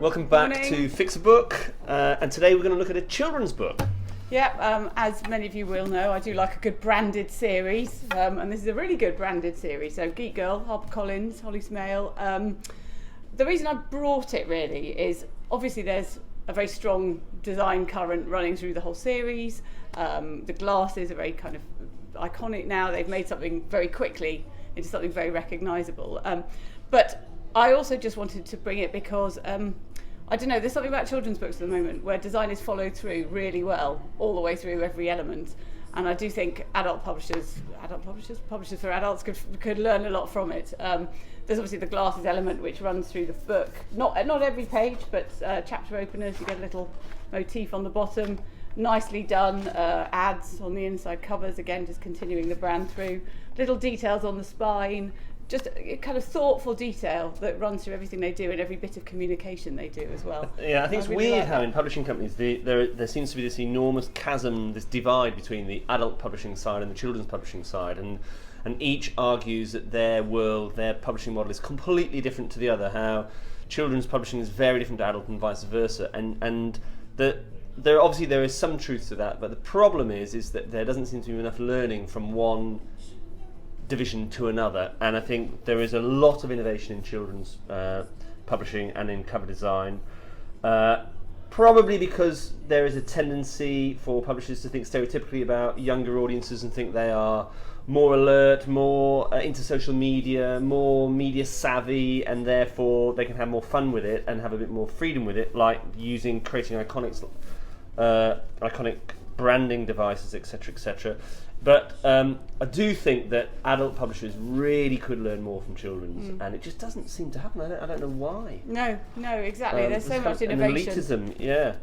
Welcome back Morning. to Fixabook, and today we're going to look at a children's book. Yeah, as many of you will know, I do like a good branded series, and this is a really good branded series. So Geek Girl, HarperCollins, Holly Smale. The reason I brought it really is obviously there's a very strong design current running through the whole series. The glasses are very kind of iconic now. They've made something very quickly into something very recognisable. But I also just wanted to bring it because I don't know, there's something about children's books at the moment where design is followed through really well, all the way through every element. And I do think publishers for adults could learn a lot from it. There's obviously the glasses element which runs through the book. Not every page, but chapter openers, you get a little motif on the bottom. Nicely done, ads on the inside covers, again just continuing the brand through. Little details on the spine. Just a kind of thoughtful detail that runs through everything they do and every bit of communication they do as well. Yeah, I think it's really weird like how that. in publishing companies there seems to be this enormous chasm, this divide between the adult publishing side and the children's publishing side, and each argues that their world, their publishing model is completely different to the other, how children's publishing is very different to adult and vice versa, and there is some truth to that, but the problem is that there doesn't seem to be enough learning from one division to another, and I think there is a lot of innovation in children's publishing and in cover design, probably because there is a tendency for publishers to think stereotypically about younger audiences and think they are more alert, more into social media, more media savvy, and therefore they can have more fun with it and have a bit more freedom with it, like creating iconic branding devices, etc., etc. But I do think that adult publishers really could learn more from children's, and it just doesn't seem to happen. I don't know why. No, exactly. There's so much And innovation. elitism, yeah.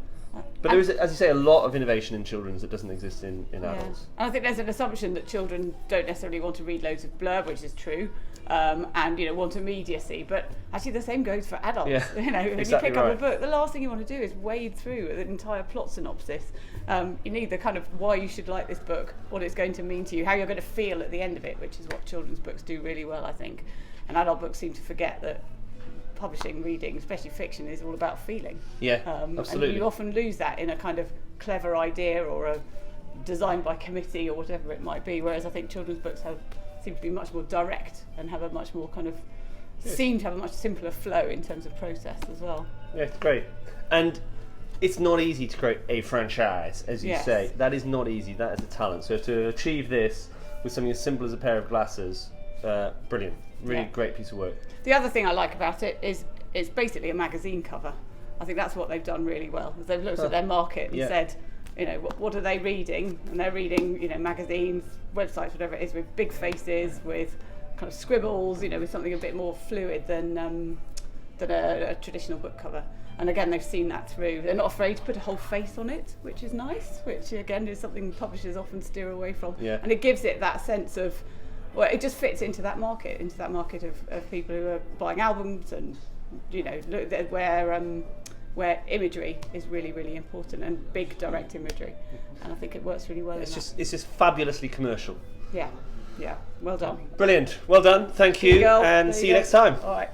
But there is, as you say, a lot of innovation in children's that doesn't exist in adults. And I think there's an assumption that children don't necessarily want to read loads of blurb, which is true, and want immediacy. But actually, the same goes for adults. Yeah, If exactly you pick right. up a book, the last thing you want to do is wade through an entire plot synopsis. You need the kind of why you should like this book, what it's going to mean to you, how you're going to feel at the end of it, which is what children's books do really well, I think. And adult books seem to forget that publishing, reading, especially fiction, is all about feeling. Yeah, absolutely. And you often lose that in a kind of clever idea or a design by committee or whatever it might be, whereas I think children's books seem to be much more direct and have a much more kind of seem to have a much simpler flow in terms of process as well. Yeah, it's great. And it's not easy to create a franchise, as you Yes. say. That is not easy. That is a talent. So to achieve this with something as simple as a pair of glasses, brilliant. Really great piece of work. The other thing I like about it is it's basically a magazine cover. I think that's what they've done really well. Is they've looked at their market and said, what are they reading? And they're reading, magazines, websites, whatever it is, with big faces, with kind of scribbles, with something a bit more fluid than a traditional book cover. And again, they've seen that through. They're not afraid to put a whole face on it, which is nice, which again is something publishers often steer away from. Yeah. And it gives it that sense of, well, it just fits into that market of people who are buying albums and, where imagery is really, really important and big direct imagery. And I think it works really well in that. It's just fabulously commercial. Yeah, well done. Brilliant. Well done. Thank you, There you go. and There see you you go. next time. All right.